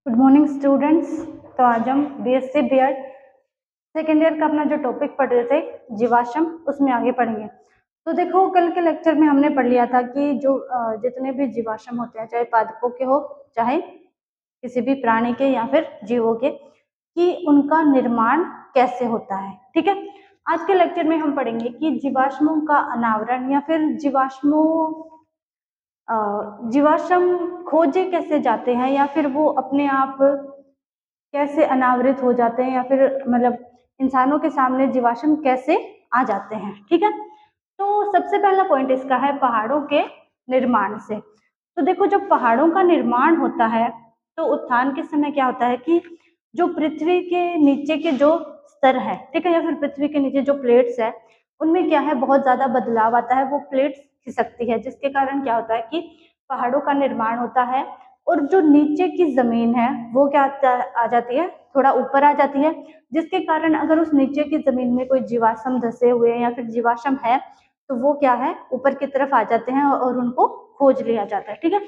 Good morning students. तो आज हम बीएससी बीएड सेकेंड ईयर का अपना जो टॉपिक पढ़ रहे थे जीवाश्म, उसमें आगे पढ़ेंगे। तो देखो, कल के लेक्चर में हमने पढ़ लिया था कि जो जितने भी जीवाश्म होते हैं, चाहे पादपों के हो चाहे किसी भी प्राणी के या फिर जीवों के, कि उनका निर्माण कैसे होता है। ठीक है, आज के लेक्चर में हम पढ़ेंगे कि जीवाश्मों का अनावरण या फिर जीवाश्म खोजे कैसे जाते हैं, या फिर वो अपने आप कैसे अनावृत हो जाते हैं, या फिर मतलब इंसानों के सामने जीवाश्म कैसे आ जाते हैं। ठीक है, तो सबसे पहला पॉइंट इसका है पहाड़ों के निर्माण से। तो देखो, जब पहाड़ों का निर्माण होता है तो उत्थान के समय क्या होता है कि जो पृथ्वी के नीचे के जो स्तर है, ठीक है, या फिर पृथ्वी के नीचे जो प्लेट्स है, उनमें क्या है, बहुत ज्यादा बदलाव आता है। वो प्लेट्स खिसकती है, जिसके कारण क्या होता है कि पहाड़ों का निर्माण होता है। और जो नीचे की जमीन है वो क्या आ जाती है, थोड़ा ऊपर आ जाती है, जिसके कारण अगर उस नीचे की जमीन में कोई जीवाश्म धसे हुए हैं या फिर जीवाश्म है, तो वो क्या है, ऊपर की तरफ आ जाते हैं और उनको खोज लिया जाता है। ठीक है,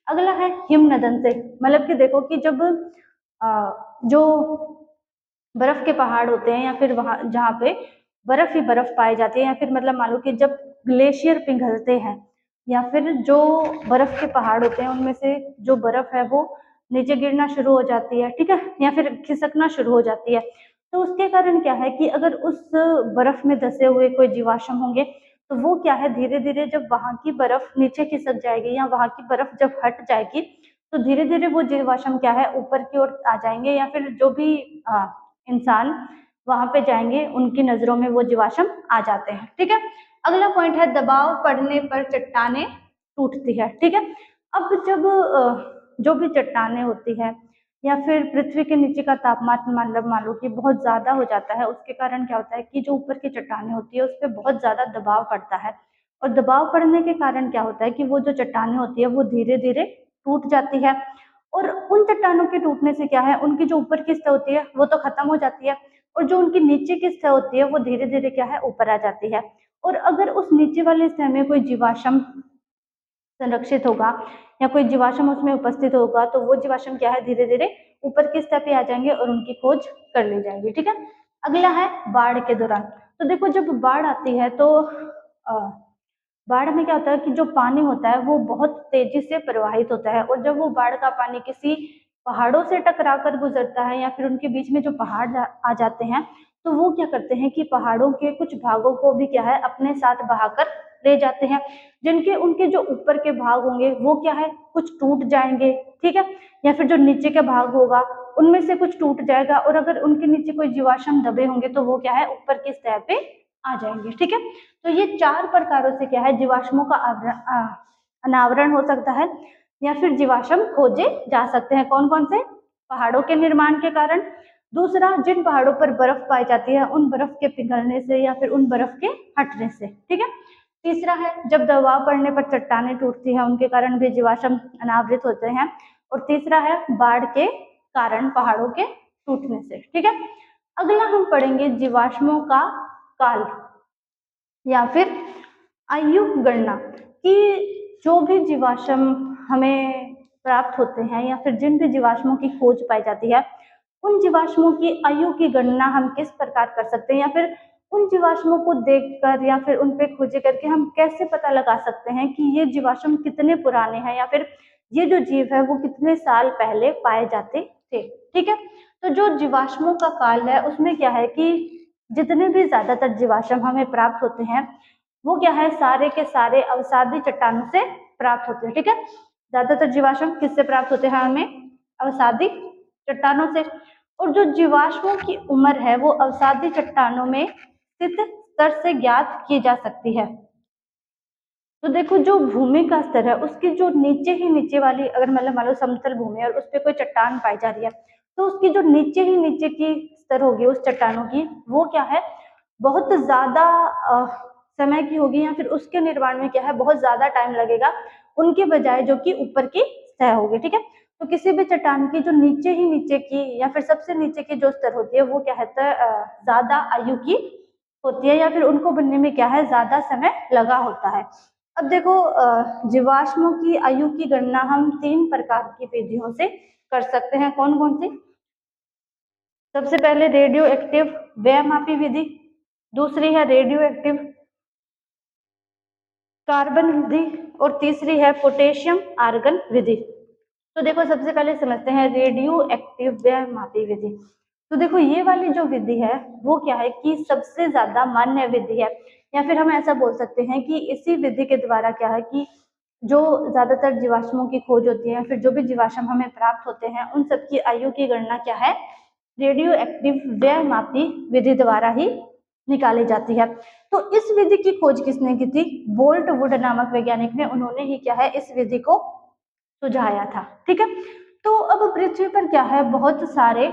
अगला है हिमनदन से। मतलब कि देखो कि जब जो बर्फ के पहाड़ होते हैं, या फिर वहां जहाँ पे बर्फ ही बर्फ पाई जाती है, या फिर मतलब मान लो कि जब ग्लेशियर पिघलते हैं, या फिर जो बर्फ के पहाड़ होते हैं उनमें से जो बर्फ है वो नीचे गिरना शुरू हो जाती है, ठीक है, या फिर खिसकना शुरू हो जाती है। तो उसके कारण क्या है कि अगर उस बर्फ में धसे हुए कोई जीवाश्म होंगे, तो वो क्या है, धीरे धीरे जब वहां की बर्फ नीचे खिसक जाएगी या वहां की बर्फ जब हट जाएगी, तो धीरे धीरे वो जीवाश्म क्या है, ऊपर की ओर आ जाएंगे, या फिर जो भी इंसान वहां पे जाएंगे उनकी नजरों में वो जीवाश्म आ जाते हैं। ठीक है, अगला पॉइंट है दबाव पड़ने पर चट्टाने टूटती है। ठीक है, अब जब जो भी चट्टाने होती है, या फिर पृथ्वी के नीचे का तापमान मतलब मान लो कि बहुत ज्यादा हो जाता है, उसके कारण क्या होता है कि जो ऊपर की चट्टाने होती है उस पर बहुत ज्यादा दबाव पड़ता है। और दबाव पड़ने के कारण क्या होता है कि वो जो चट्टाने होती है वो धीरे धीरे टूट जाती है। और उन चट्टानों के टूटने से क्या है, उनकी जो ऊपर की सतह होती है वो तो खत्म हो जाती है, और जो उनकी नीचे की सतह होती है वो धीरे धीरे क्या है, ऊपर आ जाती है। और अगर उस नीचे वाले सतह में कोई जीवाश्म संरक्षित होगा या कोई जीवाश्म उसमें उपस्थित होगा, तो वो जीवाश्म क्या है, धीरे धीरे ऊपर की सतह पे आ जाएंगे और उनकी खोज कर ली जाएगी। ठीक है, अगला है बाढ़ के दौरान। तो देखो, जब बाढ़ आती है तो बाढ़ में क्या होता है कि जो पानी होता है वो बहुत तेजी से प्रवाहित होता है, और जब वो बाढ़ का पानी किसी पहाड़ों से टकरा कर गुजरता है, या फिर उनके बीच में जो पहाड़ आ जाते हैं, तो वो क्या करते हैं कि पहाड़ों के कुछ भागों को भी क्या है, अपने साथ बहाकर ले जाते हैं। जिनके उनके जो ऊपर के भाग होंगे वो क्या है, कुछ टूट जाएंगे, ठीक है, या फिर जो नीचे के भाग होगा उनमें से कुछ टूट जाएगा, और अगर उनके नीचे कोई जीवाश्म दबे होंगे तो वो क्या है, ऊपर की सतह पे आ जाएंगे। ठीक है, तो ये चार प्रकारों से क्या है, जीवाश्मों का अनावरण हो सकता है, या फिर जीवाश्म खोजे जा सकते हैं। कौन कौन से? पहाड़ों के निर्माण के कारण, दूसरा जिन पहाड़ों पर बर्फ पाई जाती है उन बर्फ के पिघलने से या फिर उन बर्फ के हटने से, ठीक है, तीसरा है जब दबाव पड़ने पर चट्टानें टूटती हैं, उनके कारण भी जीवाश्म अनावृत होते हैं, और तीसरा है बाढ़ के कारण पहाड़ों के टूटने से। ठीक है, अगला हम पढ़ेंगे जीवाश्मों का काल या फिर आयु गणना, कि जो भी जीवाश्म हमें प्राप्त होते हैं या फिर जिन भी जीवाश्मों की खोज पाई जाती है, उन जीवाश्मों की आयु की गणना हम किस प्रकार कर सकते हैं, या फिर उन जीवाश्मों को देखकर या फिर उन पे खोजे करके हम कैसे पता लगा सकते हैं कि ये जीवाश्म कितने पुराने हैं, या फिर ये जो जीव है वो कितने साल पहले पाए जाते थे। ठीक है, तो जो जीवाश्मों का काल है उसमें क्या है कि जितने भी ज्यादातर जीवाश्म हमें प्राप्त होते हैं वो क्या है, सारे के सारे अवसादी चट्टानों से प्राप्त होते हैं। ठीक है, ज्यादातर जीवाश्म किससे प्राप्त होते हैं, हमें अवसादी चट्टानों से। और जो जीवाश्मों की उम्र है वो अवसादी चट्टानों में स्थित स्तर से ज्ञात की जा सकती है। तो देखो, जो भूमि का स्तर है उसकी जो नीचे ही नीचे वाली, अगर मतलब मान लो समतल भूमि और उस पर कोई चट्टान पाई जा रही है, तो उसकी जो नीचे ही नीचे की स्तर होगी उस चट्टानों की, वो क्या है, बहुत ज्यादा समय की होगी, या फिर उसके निर्माण में क्या है, बहुत ज्यादा टाइम लगेगा उनके बजाय जो कि ऊपर की सतह होगी। ठीक है, तो किसी भी चट्टान की जो नीचे ही नीचे की या फिर सबसे नीचे की जो स्तर होती है वो क्या है, ज्यादा आयु की होती है, या फिर उनको बनने में क्या है, ज्यादा समय लगा होता है। अब देखो जीवाश्मों की आयु की गणना हम 3 प्रकार की विधियों से कर सकते हैं। कौन कौन सी? सबसे पहले रेडियो एक्टिव व्ययमापी विधि, दूसरी है रेडियो एक्टिव कार्बन विधि और तीसरी है पोटेशियम आर्गन विधि। तो देखो सबसे पहले समझते हैं रेडियो एक्टिव व्ययमापी विधि। तो देखो ये वाली जो विधि है वो क्या है कि सबसे ज्यादा मान्य विधि है, या फिर हम ऐसा बोल सकते हैं कि इसी विधि के द्वारा क्या है कि जो ज्यादातर जीवाश्मों की खोज होती है, फिर जो भी जीवाश्म हमें प्राप्त होते हैं उन सबकी आयु की गणना क्या है, रेडियो एक्टिव व्ययमापी विधि द्वारा ही निकाली जाती है। तो इस विधि की खोज किसने की थी? बोल्ट वुड नामक वैज्ञानिक ने, उन्होंने ही क्या है इस विधि को सुझाया था। ठीक है, तो अब पृथ्वी पर क्या है बहुत सारे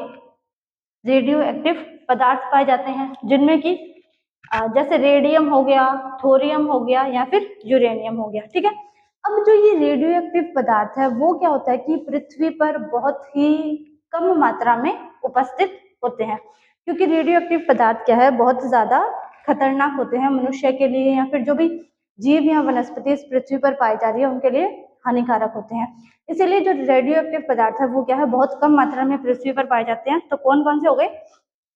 रेडियो एक्टिव पदार्थ पाए जाते हैं, जिनमें कि जैसे रेडियम हो गया, थोरियम हो गया या फिर यूरेनियम हो गया। ठीक है, अब जो ये रेडियो एक्टिव पदार्थ है वो क्या होता है कि पृथ्वी पर बहुत ही कम मात्रा में उपस्थित होते हैं, क्योंकि रेडियो एक्टिव पदार्थ क्या है बहुत ज्यादा खतरनाक होते हैं मनुष्य के लिए, या फिर जो भी जीव या वनस्पति इस पृथ्वी पर पाई जा रही है उनके लिए हानिकारक होते हैं। इसीलिए जो रेडियो एक्टिव पदार्थ है वो क्या है बहुत कम मात्रा में पृथ्वी पर पाए जाते हैं। तो कौन कौन से हो गए?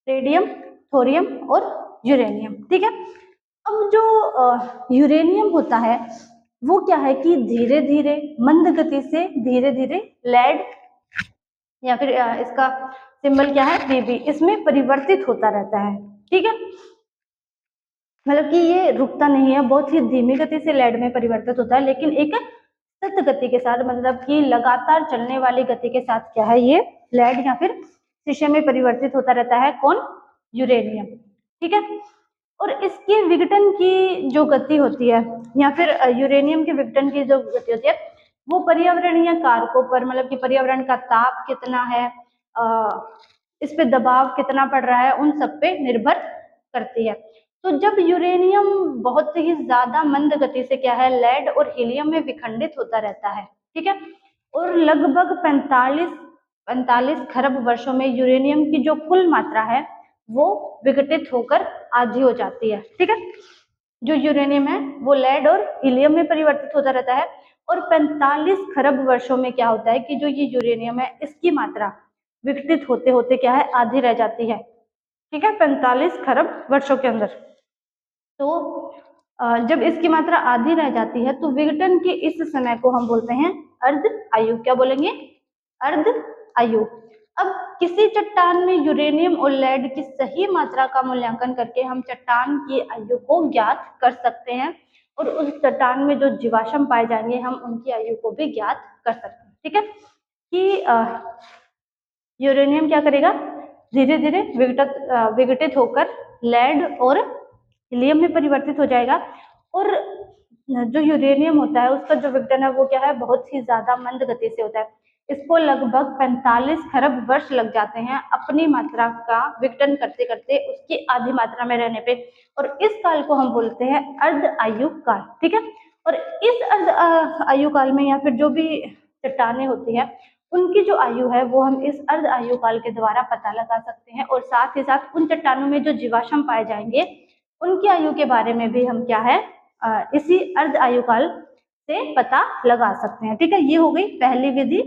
रेडियम, थोरियम और यूरेनियम। ठीक है, अब जो यूरेनियम होता है वो क्या है कि धीरे धीरे मंद गति से धीरे धीरे लेड या फिर इसका सिंबल क्या है बीबी, इसमें परिवर्तित होता रहता है। ठीक है, मतलब कि ये रुकता नहीं है, बहुत ही धीमी गति से लेड में परिवर्तित होता है, लेकिन एक सतत गति के साथ, मतलब कि लगातार चलने वाली गति के साथ क्या है ये लेड या फिर शीशे में परिवर्तित होता रहता है। कौन? यूरेनियम। ठीक है, और इसके विघटन की जो गति होती है या फिर यूरेनियम के विघटन की जो गति होती है वो पर्यावरणीय कारकों पर, मतलब कि पर्यावरण का ताप कितना है, इस पे दबाव कितना पड़ रहा है, उन सब पे निर्भर करती है। तो जब यूरेनियम बहुत ही ज्यादा मंद गति से क्या है लेड और हीलियम में विखंडित होता रहता है, ठीक है, और लगभग 45 खरब वर्षों में यूरेनियम की जो कुल मात्रा है वो विघटित होकर आधी हो जाती है। ठीक है, जो यूरेनियम है वो लेड और हीलियम में परिवर्तित होता रहता है, और 45 खरब वर्षों में क्या होता है कि जो ये यूरेनियम है इसकी मात्रा विघटित होते होते क्या है आधी रह जाती है। ठीक है, 45 खरब वर्षों के अंदर। तो जब इसकी मात्रा आधी रह जाती है तो विघटन के इस समय को हम बोलते हैं अर्ध आयु। क्या बोलेंगे? अर्ध आयु। अब किसी चट्टान में यूरेनियम और लेड की सही मात्रा का मूल्यांकन करके हम चट्टान की आयु को ज्ञात कर सकते हैं, और उस चट्टान में जो जीवाश्म पाए जाएंगे हम उनकी आयु को भी ज्ञात कर सकते हैं। ठीक है, कि यूरेनियम क्या करेगा, धीरे धीरे विघटित होकर लेड और हीलियम में परिवर्तित हो जाएगा, और जो यूरेनियम होता है उसका जो विघटन है वो क्या है बहुत ही ज्यादा मंद गति से होता है। इसको लगभग 45 खरब वर्ष लग जाते हैं अपनी मात्रा का विघटन करते करते उसकी आधी मात्रा में रहने पे, और इस काल को हम बोलते हैं अर्ध आयु काल। ठीक है, और इस अर्ध आयु काल में या फिर जो भी चट्टानें होती है उनकी जो आयु है वो हम इस अर्ध आयु काल के द्वारा पता लगा सकते हैं, और साथ ही साथ उन चट्टानों में जो जीवाश्म पाए जाएंगे उनकी आयु के बारे में भी हम क्या है इसी अर्ध आयु काल से पता लगा सकते हैं। ठीक है, ये हो गई पहली विधि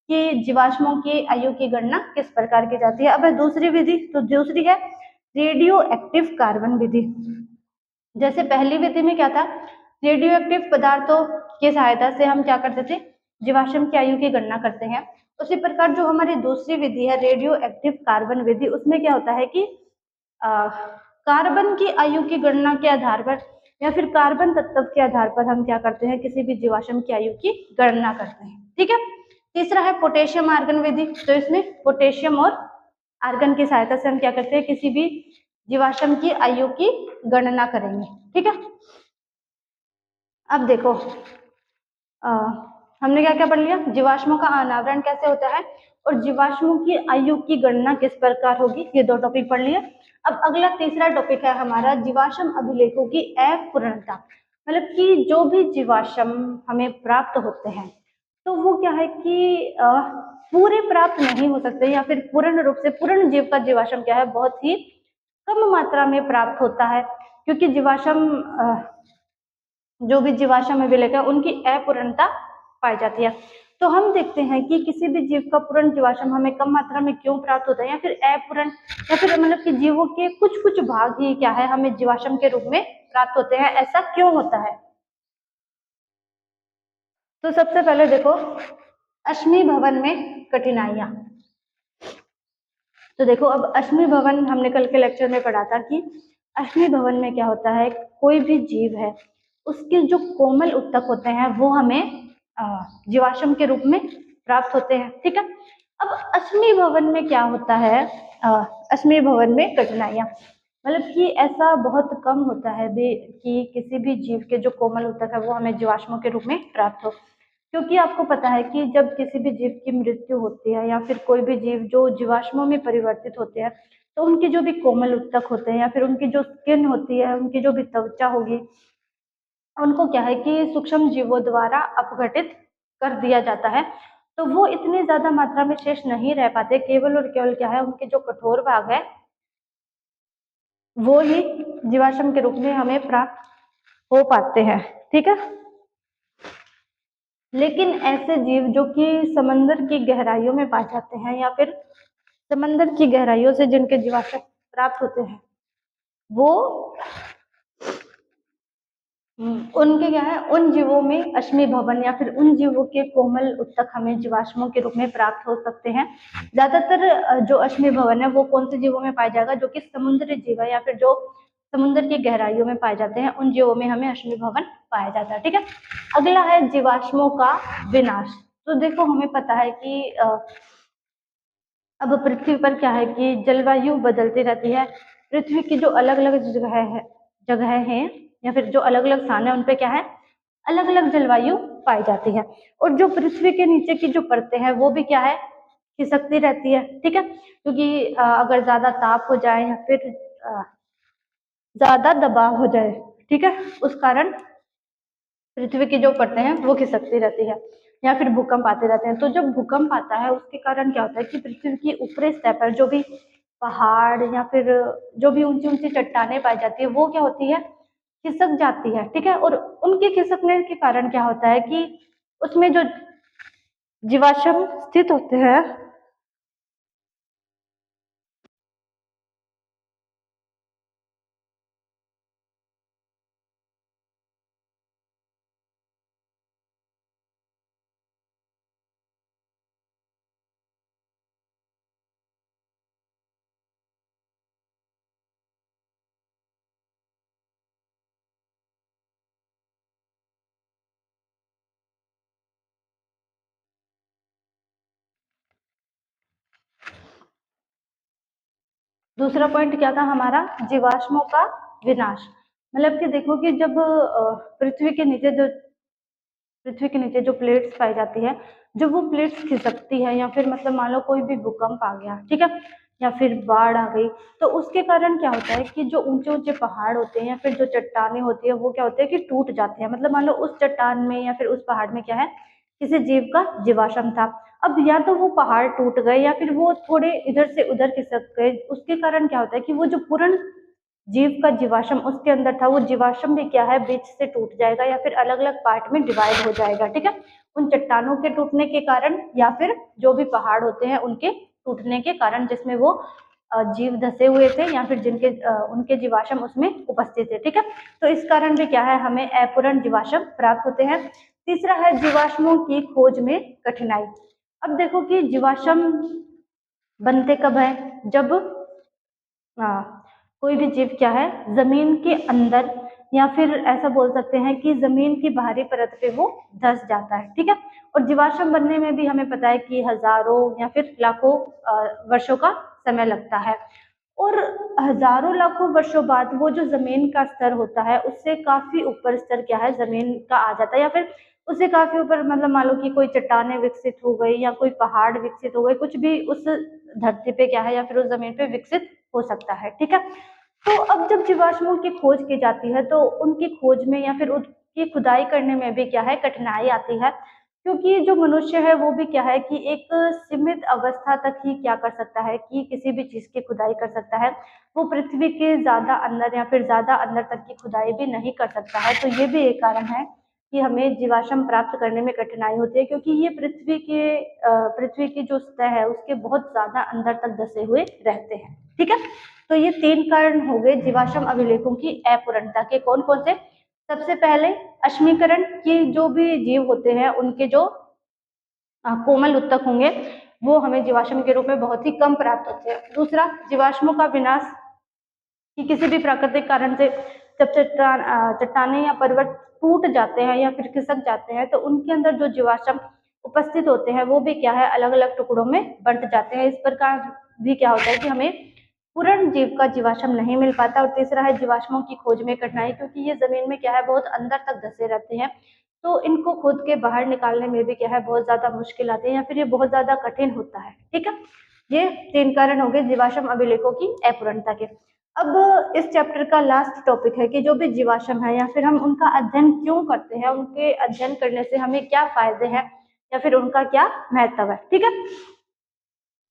कि जीवाश्मों की आयु की गणना किस प्रकार की जाती है। अब है दूसरी विधि, तो दूसरी है रेडियो एक्टिव कार्बन विधि। जैसे पहली विधि में क्या था, रेडियो एक्टिव पदार्थों की सहायता से हम क्या करते थे, जीवाश्म की आयु की गणना करते हैं। उसी प्रकार जो हमारी दूसरी विधि है रेडियो एक्टिव कार्बन विधि, उसमें क्या होता है कि कार्बन की आयु की गणना के आधार पर या फिर कार्बन तत्व के आधार पर हम क्या करते हैं किसी भी जीवाश्म की आयु की गणना करते हैं। ठीक है, तीसरा है पोटेशियम आर्गन विधि। तो इसमें पोटेशियम और आर्गन की सहायता से हम क्या करते हैं किसी भी जीवाश्म की आयु की गणना करेंगे। ठीक है, अब देखो हमने क्या क्या पढ़ लिया, जीवाश्मों का अनावरण कैसे होता है और जीवाश्मों की आयु की गणना किस प्रकार होगी, ये दो टॉपिक पढ़ लिए। अब अगला तीसरा टॉपिक है हमारा जीवाश्म अभिलेखों की अपूर्णता, मतलब कि जो भी जीवाश्म हमें प्राप्त होते हैं तो वो क्या है कि पूरे प्राप्त नहीं हो सकते, या फिर पूर्ण रूप से पूर्ण जीव का जीवाश्म क्या है बहुत ही कम मात्रा में प्राप्त होता है, क्योंकि जीवाश्म जो भी जीवाश्म में विलय है उनकी अपूर्णता पाई जाती है। तो हम देखते हैं कि किसी भी जीव का पूर्ण जीवाश्म हमें कम मात्रा में क्यों प्राप्त होता है, या फिर अपूर्ण, या फिर मतलब कि जीवों के कुछ कुछ भाग ही क्या है हमें जीवाश्म के रूप में प्राप्त होते हैं, ऐसा क्यों होता है? तो सबसे पहले देखो, अश्मी भवन में कठिनाइयां। तो देखो, अब अश्मी भवन हमने कल के लेक्चर में पढ़ा था कि अश्मी भवन में क्या होता है, कोई भी जीव है उसके जो कोमल उत्तक होते हैं वो हमें जीवाश्म के रूप में प्राप्त होते हैं। ठीक है, अब अश्मी भवन में क्या होता है, अश्मी भवन में कठिनाइयां, मतलब कि ऐसा बहुत कम होता है कि किसी भी जीव के जो कोमल उत्तक है वो हमें जीवाश्मों के रूप में प्राप्त हो। क्योंकि आपको पता है कि जब किसी भी जीव की मृत्यु होती है या फिर कोई भी जीव जो जीवाश्मों में परिवर्तित होते हैं, तो उनके जो भी कोमल उत्तक होते हैं या फिर उनकी जो स्किन होती है, उनकी जो भी त्वचा होगी, उनको क्या है कि सूक्ष्म जीवों द्वारा अपघटित कर दिया जाता है। तो वो इतनी ज्यादा मात्रा में शेष नहीं रह पाते, केवल और केवल क्या है उनके जो कठोर भाग है वो ही जीवाश्म के रूप में हमें प्राप्त हो पाते हैं। ठीक है, लेकिन ऐसे जीव जो कि समंदर की गहराइयों में पाए जाते हैं या फिर समंदर की गहराइयों से जिनके जीवाश्म प्राप्त होते हैं, वो उनके क्या है, उन जीवों में अश्मी भवन या फिर उन जीवों के कोमल उत्तक हमें जीवाश्मों के रूप में प्राप्त हो सकते हैं। ज्यादातर जो अश्मी भवन है वो कौन से जीवों में पाया जाएगा, जो कि समुद्री जीव है या फिर जो समुद्र की गहराइयों में पाए जाते हैं, उन जीवों में हमें अश्मी भवन पाया जाता है। ठीक है, अगला है जीवाश्मों का विनाश। तो देखो, हमें पता है कि अब पृथ्वी पर क्या है कि जलवायु बदलती रहती है। पृथ्वी की जो अलग अलग जगह हैं या फिर जो अलग अलग स्थान है उन पे क्या है, अलग अलग जलवायु पाई जाती है। और जो पृथ्वी के नीचे की जो परतें हैं वो भी क्या है, खिसकती रहती है। ठीक है, क्योंकि अगर ज्यादा ताप हो जाए या फिर ज्यादा दबाव हो जाए, ठीक है, उस कारण पृथ्वी की जो परतें हैं वो खिसकती रहती है या फिर भूकंप आते रहते हैं। तो जब भूकंप आता है उसके कारण क्या होता है कि पृथ्वी की ऊपरी सतह पर जो भी पहाड़ या फिर जो भी ऊंची ऊंची चट्टानें पाई जाती है वो क्या होती है, खिसक जाती है। ठीक है, और उनके खिसकने के कारण क्या होता है कि उसमें जो जीवाश्म स्थित होते हैं दूसरा पॉइंट क्या था हमारा, जीवाश्मों का विनाश। मतलब कि देखो कि जब पृथ्वी के नीचे जो प्लेट्स पाई जाती है, जब वो प्लेट्स खिसकती है या फिर मतलब मान लो कोई भी भूकंप आ गया, ठीक है, या फिर बाढ़ आ गई, तो उसके कारण क्या होता है कि जो ऊंचे ऊंचे पहाड़ होते हैं या फिर जो चट्टानें होती है वो क्या होते हैं कि टूट जाते हैं। मतलब मान लो उस चट्टान में या फिर उस पहाड़ में क्या है, किसी जीव का जीवाश्म था। अब या तो वो पहाड़ टूट गए या फिर वो थोड़े इधर से उधर खिसक गए, उसके कारण क्या होता है कि वो जो पूर्ण जीव का जीवाश्म उसके अंदर था वो जीवाश्म भी क्या है, बीच से टूट जाएगा या फिर अलग अलग पार्ट में डिवाइड हो जाएगा। ठीक है, उन चट्टानों के टूटने के कारण या फिर जो भी पहाड़ होते हैं उनके टूटने के कारण, जिसमें वो जीव धसे हुए थे या फिर जिनके उनके जीवाश्म उसमें उपस्थित थे। ठीक है, तो इस कारण भी क्या है, हमें अपूर्ण जीवाश्म प्राप्त होते हैं। तीसरा है जीवाश्मों की खोज में कठिनाई। अब देखो कि जीवाश्म बनते कब है, जब कोई भी जीव क्या है जमीन के अंदर या फिर ऐसा बोल सकते हैं कि जमीन की बाहरी परत पे वो धस जाता है। ठीक है, और जीवाश्म बनने में भी हमें पता है कि हजारों या फिर लाखों वर्षों का समय लगता है। और हजारों लाखों वर्षों बाद वो जो जमीन का स्तर होता है उससे काफी ऊपर स्तर क्या है, जमीन का आ जाता है, या फिर उससे काफी ऊपर, मतलब मान लो कि कोई चट्टानें विकसित हो गई या कोई पहाड़ विकसित हो गए, कुछ भी उस धरती पे क्या है या फिर उस जमीन पे विकसित हो सकता है। ठीक है, तो अब जब जीवाश्मों की खोज की जाती है तो उनकी खोज में या फिर उनकी खुदाई करने में भी क्या है, कठिनाई आती है। क्योंकि जो मनुष्य है वो भी क्या है कि एक सीमित अवस्था तक ही क्या कर सकता है कि किसी भी चीज की खुदाई कर सकता है। वो पृथ्वी के ज्यादा अंदर या फिर ज्यादा अंदर तक की खुदाई भी नहीं कर सकता है। तो ये भी एक कारण है कि हमें जीवाश्म प्राप्त करने में कठिनाई होती है, क्योंकि ये पृथ्वी की जो सतह है उसके बहुत ज्यादा अंदर तक धसे हुए रहते हैं। ठीक है, तो ये 3 कारण हो गए जीवाश्म अभिलेखों की अपूर्णता के। कौन कौन से? सबसे पहले अश्मीकरण, की जो भी जीव होते हैं उनके जो कोमल उत्तक होंगे वो हमें जीवाश्म के रूप में बहुत ही कम प्राप्त होते हैं। दूसरा, जीवाश्मों का विनाश, कि किसी भी प्राकृतिक कारण से जब चट्टाने या पर्वत टूट जाते हैं या फिर खिसक जाते हैं तो उनके अंदर जो जीवाश्म उपस्थित होते हैं वो भी क्या है, अलग अलग टुकड़ों में बंट जाते हैं। इस प्रकार भी क्या होता है कि हमें पूर्ण जीव का जीवाश्म नहीं मिल पाता। और तीसरा है जीवाश्मों की खोज में कठिनाई, क्योंकि ये जमीन में क्या है बहुत अंदर तक धसे रहते हैं, तो इनको खोद के बाहर निकालने में भी क्या है बहुत ज्यादा मुश्किल आती है या फिर ये बहुत ज्यादा कठिन होता है। ठीक है, ये 3 कारण हो गए जीवाश्म अभिलेखों की अपूर्णता के। अब इस चैप्टर का लास्ट टॉपिक है कि जो भी जीवाश्म है या फिर हम उनका अध्ययन क्यों करते हैं, उनके अध्ययन करने से हमें क्या फायदे हैं या फिर उनका क्या महत्व है। ठीक है,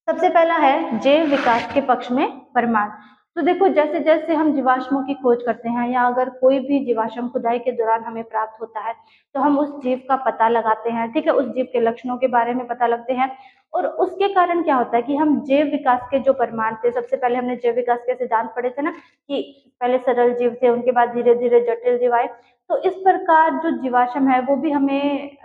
सबसे पहला है जैव विकास के पक्ष में प्रमाण। तो देखो, जैसे जैसे हम जीवाश्मों की खोज करते हैं या अगर कोई भी जीवाश्म खुदाई के दौरान हमें प्राप्त होता है तो हम उस जीव का पता लगाते हैं। ठीक है, उस जीव के लक्षणों के बारे में पता लगते हैं और उसके कारण क्या होता है कि हम जैव विकास के जो प्रमाण थे, सबसे पहले हमने जैव विकास के सिद्धांत पढ़े थे ना, कि पहले सरल जीव थे, उनके बाद धीरे धीरे जटिल जीव आए। तो इस प्रकार जो जीवाश्म है वो भी हमें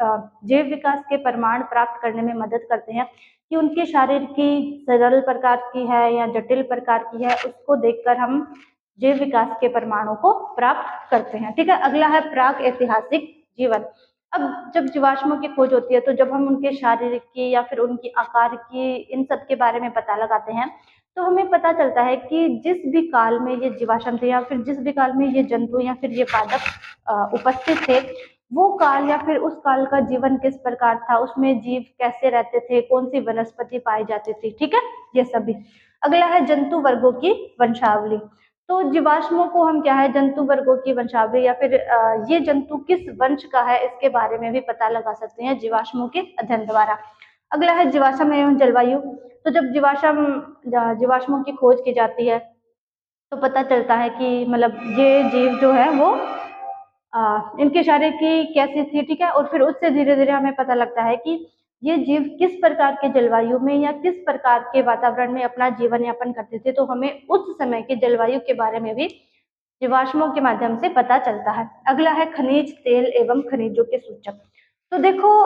जैव विकास के प्रमाण प्राप्त करने में मदद करते हैं कि उनके शारीर की सरल प्रकार की है या जटिल प्रकार की है, उसको देखकर हम जैव विकास के प्रमाणों को प्राप्त करते हैं। ठीक है, अगला है प्राक ऐतिहासिक जीवन। अब जब जीवाश्मों की खोज होती है तो जब हम उनके शारीरिक की या फिर उनकी आकार की इन सब के बारे में पता लगाते हैं तो हमें पता चलता है कि जिस भी काल में ये जीवाश्म थे या फिर जिस भी काल में ये जंतु या फिर ये पादप उपस्थित थे, वो काल या फिर उस काल का जीवन किस प्रकार था, उसमें जीव कैसे रहते थे, कौन सी वनस्पति पाई जाती थी। ठीक है, ये सभी। अगला है जंतु वर्गों की वंशावली। तो जीवाश्मों को हम क्या है जंतु वर्गों की वंशावली या फिर ये जंतु किस वंश का है इसके बारे में भी पता लगा सकते हैं जीवाश्मों के अध्ययन द्वारा। अगला है जीवाश्म एवं जलवायु। तो जब जीवाश्मों की खोज की जाती है तो पता चलता है कि मतलब ये जीव जो है वो इनके शारीर की कैसी थी। ठीक है, और फिर उससे धीरे धीरे हमें पता लगता है कि ये जीव किस प्रकार के जलवायु में या किस प्रकार के वातावरण में अपना जीवन यापन करते थे। तो हमें उस समय के जलवायु के बारे में भी जीवाश्मों के माध्यम से पता चलता है। अगला है खनिज तेल एवं खनिजों के सूचक। तो देखो,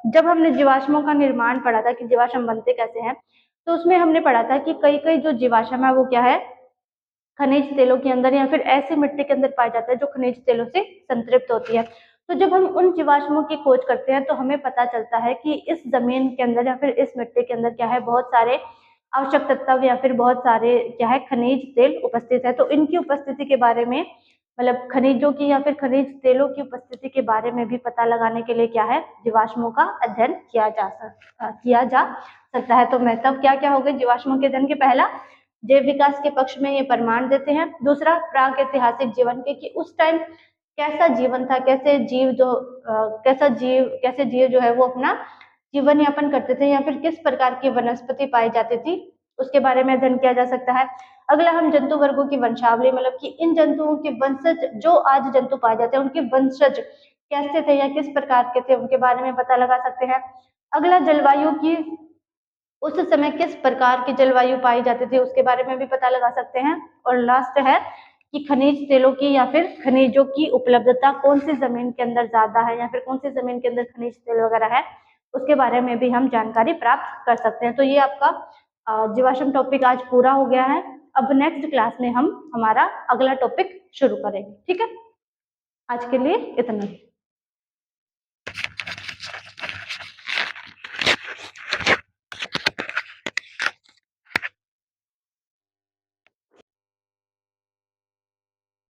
जब हमने जीवाश्मों का निर्माण पढ़ा था कि जीवाश्म बनते कैसे हैं, तो उसमें हमने पढ़ा था कि कई कई जो जीवाश्म है वो क्या है खनिज तेलों के अंदर या फिर ऐसी मिट्टी के अंदर पाया जाता है जो खनिज तेलों से संतृप्त होती है। तो जब हम उन जीवाश्मों की खोज करते हैं तो हमें पता चलता है कि इस जमीन के अंदर या फिर इस मिट्टी के अंदर क्या है बहुत सारे आवश्यक तत्व या फिर बहुत सारे क्या है खनिज तेल उपस्थित है। तो इनकी उपस्थिति के बारे में मतलब खनिजों की या फिर खनिज तेलों की उपस्थिति के बारे में भी पता लगाने के लिए क्या है जीवाश्मों का अध्ययन किया जा सकता है। तो महत्व क्या क्या हो गए जीवाश्मों के अध्ययन के? पहला, जैव विकास के पक्ष में ये प्रमाण देते हैं। दूसरा, प्राग ऐतिहासिक जीवन के कि उस टाइम कैसा जीवन था, कैसे जीव जो है वो अपना जीवन यापन करते थे या फिर किस प्रकार की वनस्पति पाई जाती थी, उसके बारे में अध्ययन किया जा सकता है। अगला, हम जंतु वर्गों की वंशावली मतलब कि इन जंतुओं के वंशज जो आज जंतु पाए जाते हैं उनके वंशज कैसे थे या किस प्रकार के थे उनके बारे में पता लगा सकते हैं। अगला, जलवायु की उस समय किस प्रकार की जलवायु पाई जाती थी उसके बारे में भी पता लगा सकते हैं। और लास्ट है कि खनिज तेलों की या फिर खनिजों की उपलब्धता कौन सी जमीन के अंदर ज्यादा है या फिर कौन सी जमीन के अंदर खनिज तेल वगैरह है उसके बारे में भी हम जानकारी प्राप्त कर सकते हैं। तो ये आपका जीवाश्म टॉपिक आज पूरा हो गया है। अब नेक्स्ट क्लास में हम हमारा अगला टॉपिक शुरू करेंगे। ठीक है, आज के लिए इतना ही।